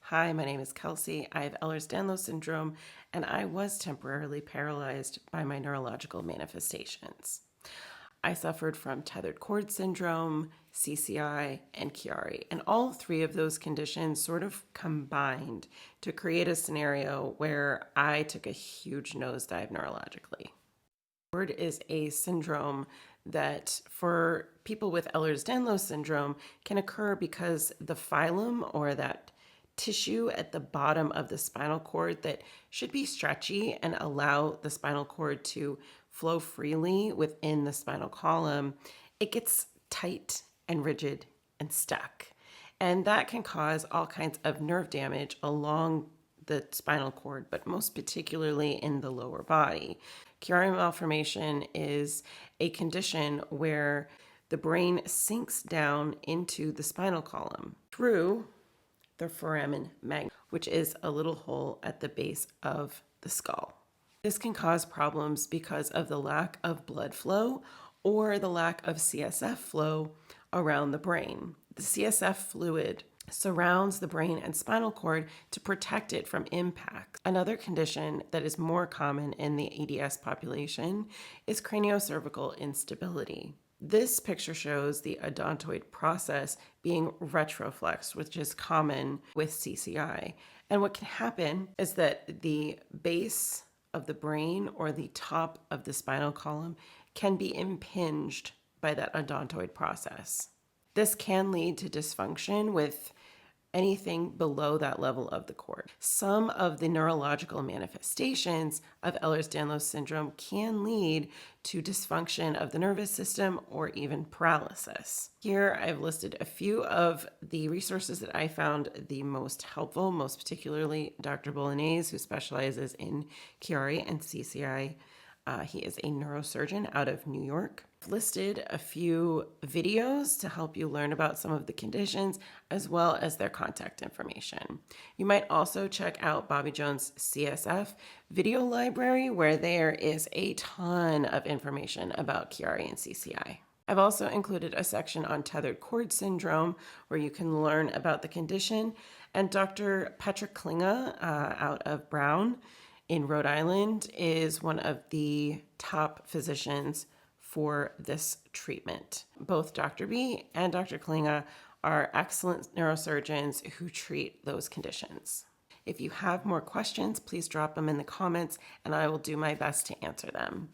Hi, my name is Kelsey. I have Ehlers-Danlos syndrome, and I was temporarily paralyzed by my neurological manifestations. I suffered from tethered cord syndrome, CCI, and Chiari, and all three of those conditions sort of combined to create a scenario where I took a huge nosedive neurologically. Cord is a syndrome that for people with Ehlers-Danlos syndrome can occur because the phylum, or that tissue at the bottom of the spinal cord that should be stretchy and allow the spinal cord to flow freely within the spinal column, it gets tight and rigid and stuck. And that can cause all kinds of nerve damage along the spinal cord, but most particularly in the lower body. Chiari malformation is a condition where the brain sinks down into the spinal column through the foramen magnum, which is a little hole at the base of the skull. This can cause problems because of the lack of blood flow or the lack of CSF flow around the brain. The CSF fluid surrounds the brain and spinal cord to protect it from impact. Another condition that is more common in the EDS population is craniocervical instability. This picture shows the odontoid process being retroflexed, which is common with CCI. And what can happen is that the base of the brain or the top of the spinal column can be impinged by that odontoid process. This can lead to dysfunction with anything below that level of the cord. Some of the neurological manifestations of Ehlers-Danlos syndrome can lead to dysfunction of the nervous system or even paralysis. Here I've listed a few of the resources that I found the most helpful, most particularly Dr. Bolognese, who specializes in Chiari and CCI. He is a neurosurgeon out of New York. I've listed a few videos to help you learn about some of the conditions as well as their contact information. You might also check out Bobby Jones' CSF video library, where there is a ton of information about Chiari and CCI. I've also included a section on tethered cord syndrome where you can learn about the condition, and Dr. Patrick Klinga out of Brown in Rhode Island is one of the top physicians for this treatment. Both Dr. B and Dr. Klinga are excellent neurosurgeons who treat those conditions. If you have more questions, please drop them in the comments and I will do my best to answer them.